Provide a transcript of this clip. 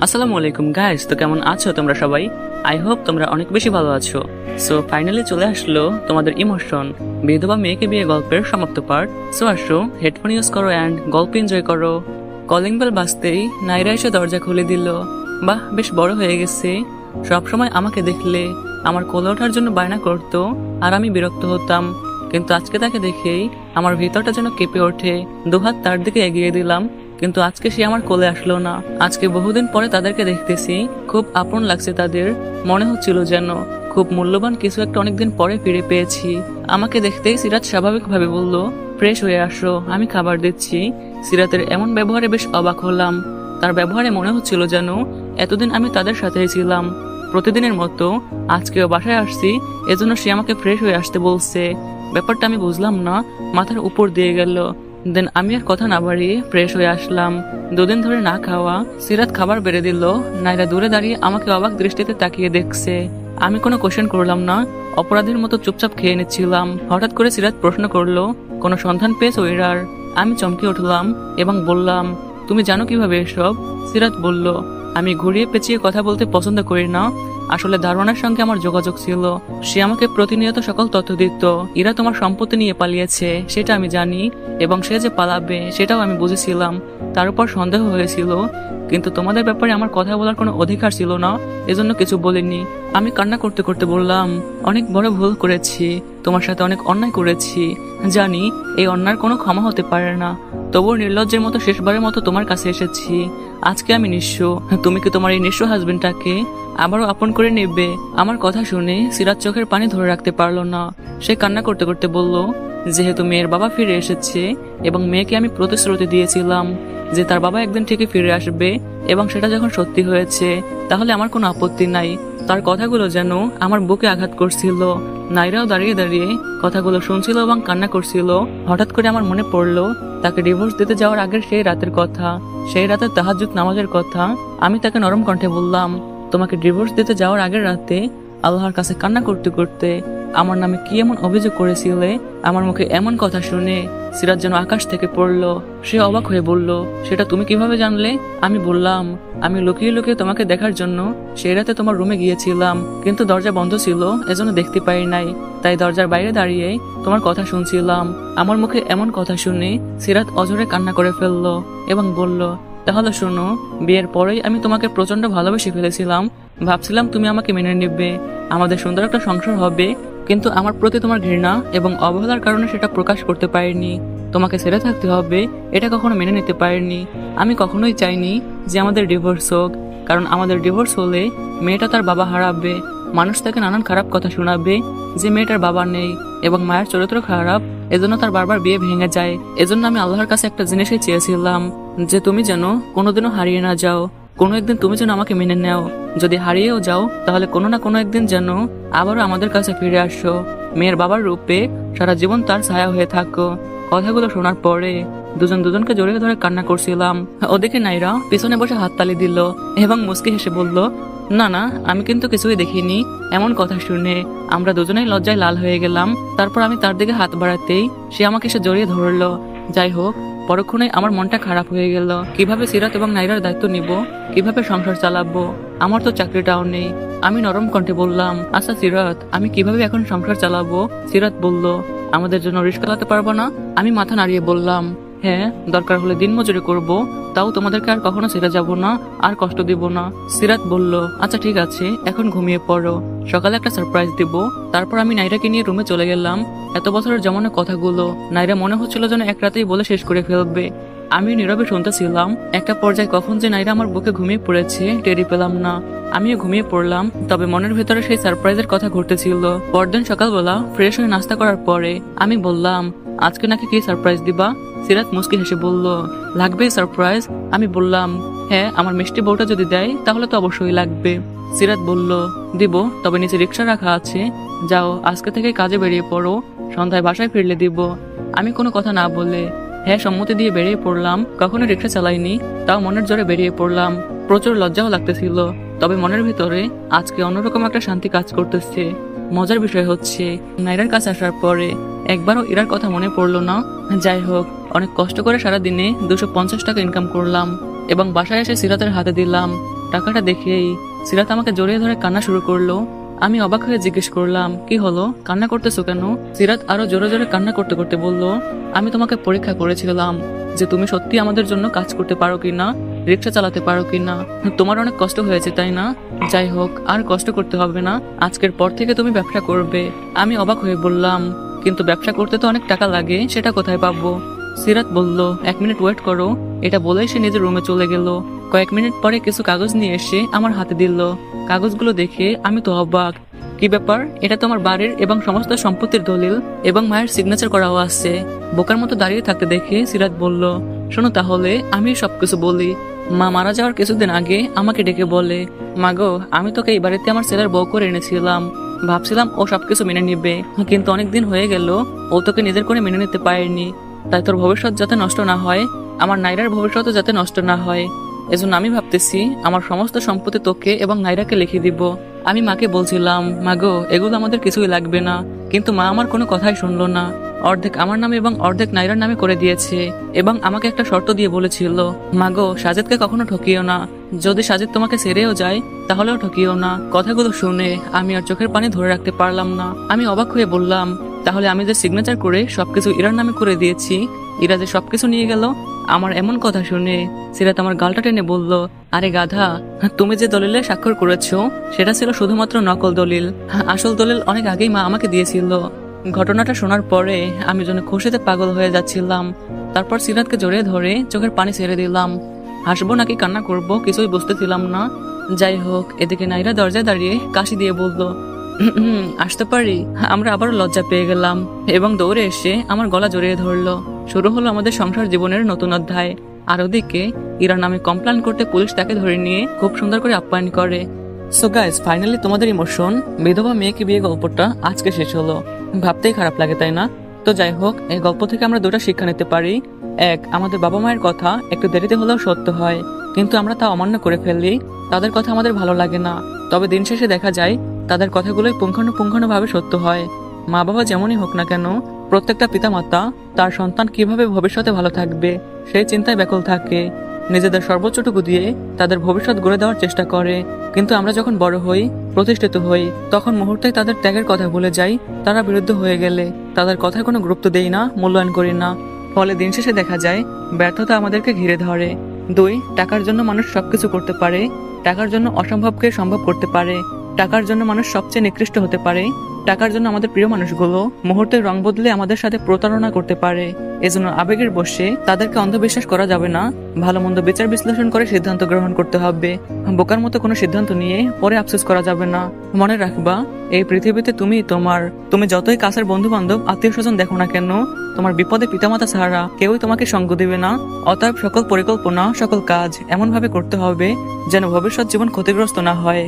আসসালামু আলাইকুম গাইস, তো কেমন আছো তোমরা সবাই? আই হোপ তোমরা অনেক বেশি ভালো আছো। সো ফাইনালি চলে আসলো তোমাদের ইমোশন বিধবা মেয়েকে বিয়ে গল্পের সমাপ্ত পার্ট। সো আসো, হেডফোন ইউজ করো অ্যান্ড গল্প এনজয় করো। কলিং বেল বাজতেই নাইরা এসে দরজা খুলে দিল। বাহ, বেশ বড় হয়ে গেছে। সবসময় আমাকে দেখলে আমার কোলে ওঠার জন্য বায়না করতো আর আমি বিরক্ত হতাম, কিন্তু আজকে তাকে দেখেই আমার ভিতরটা যেন কেঁপে ওঠে। দুহাত তার দিকে এগিয়ে দিলাম, কিন্তু আজকে সে আমার কোলে আসলো না। আজকে বহুদিন পরে তাদেরকে দেখতেছি, খুব আপন লাগছে তাদের। মনে হচ্ছিল যেন খুব মূল্যবান কিছু একটা অনেকদিন পরে ফিরে পেয়েছি। আমাকে দেখতেই সিরাত স্বাভাবিকভাবে বলল, ফ্রেশ হয়ে আসো, আমি খাবার দিচ্ছি। সিরাতের এমন ব্যবহারে বেশ অবাক হলাম। তার ব্যবহারে মনে হচ্ছিল যেন এতদিন আমি তাদের সাথেই ছিলাম। প্রতিদিনের মতো আজকেও বাসায় আসছি, এজন্য সে আমাকে ফ্রেশ হয়ে আসতে বলছে। ব্যাপারটা আমি বুঝলাম না, মাথার উপর দিয়ে গেল। দেন আমি আর কথা না বাড়িয়ে ফ্রেশ হয়ে আসলাম। দুদিন ধরে না খাওয়া। সিরাত খাবার বেড়ে দিল। নাইরা দূরে দাঁড়িয়ে আমাকে অবাক দৃষ্টিতে তাকিয়ে দেখছে। আমি কোনো কোশ্চেন করলাম না, অপরাধীর মতো চুপচাপ খেয়ে নিচ্ছিলাম। হঠাৎ করে সিরাত প্রশ্ন করলো, কোনো সন্ধান পেয়েছো ইরার? আমি চমকে উঠলাম এবং বললাম, তুমি জানো কিভাবে এসব? সিরাত বলল, আমি ঘুরিয়ে পেঁচিয়ে কথা বলতে পছন্দ করি না। আসলে ধারণার সঙ্গে আমার যোগাযোগ ছিল। সে আমাকে প্রতিনিয়ত সকল তথ্য দিত। ইরা তোমার সম্পত্তি নিয়ে পালিয়েছে, সেটা আমি জানি, এবং সে যে পালাবে সেটাও আমি বুঝেছিলাম। তার উপর সন্দেহ হয়েছিল, কিন্তু তোমাদের ব্যাপারে আমার কথা বলার কোনো অধিকার ছিল না, এজন্য কিছু বলিনি। আমি কান্না করতে করতে বললাম, অনেক বড় ভুল করেছি, তোমার সাথে অনেক অন্যায় করেছি। জানি এই অন্যায়ের কোনো ক্ষমা হতে পারে না, তবুও নির্লজ্জের মতো শেষবারের মতো তোমার কাছে এসেছি। আজকে আমি নিঃস্ব, তুমি কি তোমার এই নিঃস্ব হাজবেন্ডটাকে আবারও আপন করে নেবে? আমার কথা শুনে সিরাত চোখের পানি ধরে রাখতে পারলো না। সে কান্না করতে করতে বলল, যেহেতু মেয়ের বাবা ফিরে এসেছে এবং মেয়েকে আমি প্রতিশ্রুতি দিয়েছিলাম যে তার বাবা একদিন ঠিকই ফিরে আসবে, এবং সেটা যখন সত্যি হয়েছে তাহলে আমার কোনো আপত্তি নাই। তার কথাগুলো যেন আমার বুকে আঘাত করছিল। নাইরাও দাঁড়িয়ে দাঁড়িয়ে কথাগুলো শুনছিল এবং কান্না করছিল। হঠাৎ করে আমার মনে পড়লো তাকে ডিভোর্স দিতে যাওয়ার আগের সেই রাতের কথা, সেই রাতের তাহাজ্জুদ নামাজের কথা। আমি তাকে নরম কণ্ঠে বললাম, তোমাকে ডিভোর্স দিতে যাওয়ার আগের রাতে আল্লাহর কাছে কান্না করতে করতে আমার নামে কি এমন অভিযোগ করেছিলে? আমার মুখে এমন কথা শুনে সিরাত যেন আকাশ থেকে পড়লো। সে অবাক হয়ে বলল, সেটা তুমি কিভাবে জানলে? আমি বললাম, আমি লুকিয়ে লুকিয়ে তোমাকে দেখার জন্য সেই রাতে তোমার রুমে গিয়েছিলাম, কিন্তু দরজা বন্ধ ছিল, এজন্য দেখতে পাই নাই। তাই দরজার বাইরে দাঁড়িয়ে তোমার কথা শুনছিলাম। আমার মুখে এমন কথা শুনে সিরাত অঝরে কান্না করে ফেললো এবং বলল, তাহলে শোনো, বিয়ের পরেই আমি তোমাকে প্রচন্ড ভালোবেসে ফেলেছিলাম। ভাবছিলাম তুমি আমাকে মেনে নেবে, আমাদের সুন্দর একটা সংসার হবে, কিন্তু আমার প্রতি তোমার ঘৃণা এবং অবহেলার কারণে সেটা প্রকাশ করতে পারিনি। তোমাকে ছেড়ে থাকতে হবে এটা কখনো মেনে নিতে পারিনি। আমি কখনোই চাইনি যে আমাদের ডিভোর্স হোক, কারণ আমাদের ডিভোর্স হলে মেয়েটা তার বাবা হারাবে, মানুষ তাকে নানান খারাপ কথা শোনাবে যে মেয়েটার বাবা নেই এবং মায়ের চরিত্র খারাপ, এজন্য তার বারবার বিয়ে ভেঙে যায়। এজন্য আমি আল্লাহর কাছে একটা জিনিসই চেয়েছিলাম, যে তুমি যেন কোনোদিনও হারিয়ে না যাও, কোনো একদিন তুমি যেন আমাকে মেনে নাও। যদি হারিয়েও যাও তাহলে কোনো না কোনো একদিন যেন আবারও আমাদের কাছে ফিরে আসো, মেয়ের বাবার রূপে সারা জীবন তার ছায়া হয়ে থাকো। কথাগুলো শোনার পরে দুজন দুজনকে জড়িয়ে ধরে কান্না করছিলাম। ওদিকে নাইরা পিছনে বসে হাততালি দিল এবং মুচকি হেসে বলল, না না, আমি কিন্তু কিছুই দেখিনি। এমন কথা শুনে আমরা দুজনেই লজ্জায় লাল হয়ে গেলাম। তারপর আমি তার দিকে হাত বাড়াতেই সে আমাকে এসে জড়িয়ে ধরলো। যাই হোক, পরক্ষণে আমার মনটা খারাপ হয়ে গেল। কিভাবে সিরাত এবং নাইরার দায়িত্ব নিব, কিভাবে সংসার চালাবো? আমার তো চাকরিটাও নেই। আমি নরম কণ্ঠে বললাম, আচ্ছা সিরাত, আমি কিভাবে এখন সংসার চালাবো? সিরাত বলল, আমাদের জন্য রিস্ক চালাতে পারবো না? আমি মাথা নাড়িয়ে বললাম, হ্যাঁ, দরকার হলে দিন মজুরি করব, তাও তোমাদেরকে আর কখনো ছেড়ে যাব না, আর কষ্ট দিব না। সিরাত বলল, আচ্ছা ঠিক আছে, এখন ঘুমিয়ে পড়ো, সকালে একটা সারপ্রাইজ দিব। তারপর আমি নাইরাকে নিয়ে রুমে চলে গেলাম। এত বছরের জমানো কথাগুলো নাইরা মনে হচ্ছিল যেন এক রাতেই বলে শেষ করে ফেলবে। আমি নীরবে শুনতেছিলাম। একটা পর্যায়ে কখন যে নাইরা আমার বুকে ঘুমিয়ে পড়েছে টেরি পেলাম না। আমিও ঘুমিয়ে পড়লাম, তবে মনের ভেতরে সেই সারপ্রাইজের কথা ঘুরতেছিল। পরদিন সকালবেলা ফ্রেশ হয়ে নাস্তা করার পরে আমি বললাম, আজকে নাকি কি সারপ্রাইজ দিবা? সিরাত মুস্কি হেসে বলল, লাগবে সারপ্রাইজ? আমি বললাম, হ্যাঁ, আমার মিষ্টি বউটা যদি দেয় তাহলে তো অবশ্যই লাগবে। সিরাত বলল, দিব, তবে নিচে রিক্সা রাখা আছে, যাও আজকে থেকে কাজে বেরিয়ে পড়ো, সন্ধ্যায় বাসায় ফিরলে দিব। আমি কোনো কথা না বলে হ্যাঁ সম্মতি দিয়ে বেরিয়ে পড়লাম। কখনো রিক্সা চালাইনি, তাও মনের জোরে বেরিয়ে পড়লাম। প্রচুর লজ্জাও লাগতেছিল, তবে মনের ভিতরে আজকে অন্যরকম একটা শান্তি কাজ করতেছে। মজার বিষয় হচ্ছে, নাইরার কাছে আসার পরে একবারও ইরার কথা মনে পড়লো না। যাই হোক, অনেক কষ্ট করে সারাদিনে 250 টাকা ইনকাম করলাম এবং বাসায় এসে সিরাতের হাতে দিলাম। টাকাটা দেখেই সিরাত আমাকে জড়িয়ে ধরে কান্না শুরু করলো। আমি অবাক হয়ে জিজ্ঞেস করলাম, কি হলো, কান্না করতেছো কেন? সিরাত আরো জোরে জোরে কান্না করতে করতে বলল, আমি তোমাকে পরীক্ষা করেছিলাম যে তুমি সত্যি আমাদের জন্য কাজ করতে পারো কিনা, রিক্সা চালাতে পারো কিনা। তোমার অনেক কষ্ট হয়েছে তাই না? যাই হোক, আর কষ্ট করতে হবে না, আজকের পর থেকে তুমি ব্যবসা করবে। আমি অবাক হয়ে বললাম, কিন্তু ব্যবসা করতে তো অনেক টাকা লাগে, সেটা কোথায় পাবো? সিরাত বলল, 1 মিনিট ওয়েট করো। এটা বলেই সে নিজের রুমে চলে গেল। কয়েক মিনিট পরে কিছু কাগজ নিয়ে এসে আমার হাতে দিল। কাগজগুলো দেখে আমি তো অবাক। কি ব্যাপার? এটা তো আমার বাড়ির এবং সমস্ত সম্পত্তির দলিল এবং মায়ের সিগনেচার করাও আছে। বোকার মতো দাঁড়িয়ে থাকতে দেখে সিরাত বলল, শোনো তাহলে আমি সবকিছু বলি। মা মারা যাওয়ার কিছুদিন আগে আমাকে ডেকে বলে, মাগো আমি তোকে এই বাড়িতে আমার ছেলের বউ করে এনেছিলাম। ভাবছিলাম ও সবকিছু মেনে নিবে, কিন্তু অনেকদিন হয়ে গেল ও তোকে নিজের করে মেনে নিতে পারেনি। তাই তোর ভবিষ্যৎ যাতে নষ্ট না হয়, আমার নাইরার ভবিষ্যৎও যাতে নষ্ট না হয়, এজন্য আমি ভাবতেছি আমার সমস্ত সম্পত্তি তোকে এবং নাইরাকে লিখে দিব। আমি মাকে বলছিলাম, মাগো এগুলো আমাদের কিছুই লাগবে না, কিন্তু মা আমার কোনো কথাই শুনলো না। অর্ধেক আমার নামে এবং অর্ধেক নাইরার নামে করে দিয়েছে এবং আমাকে একটা শর্ত দিয়ে বলেছিল, মাগো সাজিদকে কখনো ঠকিও না, যদি সাজিদ তোমাকে ছেড়েও যায় তাহলেও ঠকিও না। কথাগুলো শুনে আমি আর চোখের পানি ধরে রাখতে পারলাম না। আমি অবাক হয়ে বললাম, তাহলে আমি যে সিগনেচার করে সবকিছু ইরার নামে করে দিয়েছি, ইরা যে সবকিছু নিয়ে গেল? আমার এমন কথা শুনে সিরাত আমার গালটা টেনে বলল, আরে গাধা, তুমি যে দলিলে স্বাক্ষর করেছো সেটা ছিল শুধুমাত্র নকল দলিল। আসল দলিল অনেক আগেই মা আমাকে দিয়েছিল। ঘটনাটা শোনার পরে আমি যেন খুশিতে পাগল হয়ে যাচ্ছিলাম। তারপর সিরাতকে জড়িয়ে ধরে চোখের পানি ছেড়ে দিলাম। হাসবো নাকি কান্না করব কিছুই বুঝতেছিলাম না। যাই হোক, এদিকে নাইরা দরজায় দাঁড়িয়ে কাশি দিয়ে বলল, আসতে পারি? আমরা আবারও লজ্জা পেয়ে গেলাম এবং দৌড়ে এসে আমার গলা জড়িয়ে ধরলো। শুরু হলো আমাদের সংসার জীবনের নতুন অধ্যায়। আর ওদিকে ইরা নামে কমপ্লেন করতে পুলিশ তাকে ধরে নিয়ে খুব সুন্দর করে আপ্যায়ন করে। সো গাইস, ফাইনালি তোমাদের ইমোশন বিধবা মেয়েকে বিয়ে গল্পটা আজকে শেষ হলো। ভাবতেই খারাপ লাগে তাই না? তো যাই হোক, এই গল্প থেকে আমরা দুটো শিক্ষা নিতে পারি। এক, আমাদের বাবা মায়ের কথা একটু দেরিতে হলেও সত্য হয়, কিন্তু আমরা তা অমান্য করে ফেললি। তাদের কথা আমাদের ভালো লাগে না, তবে দিন শেষে দেখা যায় তাদের কথাগুলোই পুঙ্খানুপুঙ্খানুভাবে সত্য হয়। মা বাবা যেমনই হোক না কেন, প্রত্যেকটা পিতামাতা তার সন্তান কিভাবে ভবিষ্যতে ভালো থাকবে সেই চিন্তায় ব্যাকুল থাকে। নিজেদের সর্বোচ্চটুকু দিয়ে তাদের ভবিষ্যৎ গড়ে দেওয়ার চেষ্টা করে। কিন্তু আমরা যখন বড় হই, প্রতিষ্ঠিত হই, তখন মুহূর্তে তাদের ত্যাগের কথা ভুলে যাই। তারা বিরুদ্ধ হয়ে গেলে তাদের কথায় কোনো গুরুত্ব দেই না, মূল্যায়ন করি না। ফলে দিন শেষে দেখা যায় ব্যর্থতা আমাদেরকে ঘিরে ধরে। 2, টাকার জন্য মানুষ সবকিছু করতে পারে, টাকার জন্য অসম্ভবকে সম্ভব করতে পারে, টাকার জন্য মানুষ সবচেয়ে নিকৃষ্ট হতে পারে, টাকার জন্য আমাদের প্রিয় মানুষগুলো মুহূর্তের রং বদলে আমাদের সাথে প্রতারণা করতে পারে। এজন্য আবেগের বশে তাদেরকে অন্ধবিশ্বাস করা যাবে না, ভালো মন্দ বিচার বিশ্লেষণ করে সিদ্ধান্ত গ্রহণ করতে হবে। বোকার মতো কোনো সিদ্ধান্ত নিয়ে পরে আফসোস করা যাবে না। মনে রাখবা, এই পৃথিবীতে তুমি যতই কাছের বন্ধু বান্ধব আত্মীয় স্বজন দেখো না কেন, তোমার বিপদে পিতামাতা ছাড়া কেউই তোমাকে সঙ্গ দিবে না। অতএব সকল পরিকল্পনা, সকল কাজ এমন ভাবে করতে হবে যেন ভবিষ্যৎ জীবন ক্ষতিগ্রস্ত না হয়।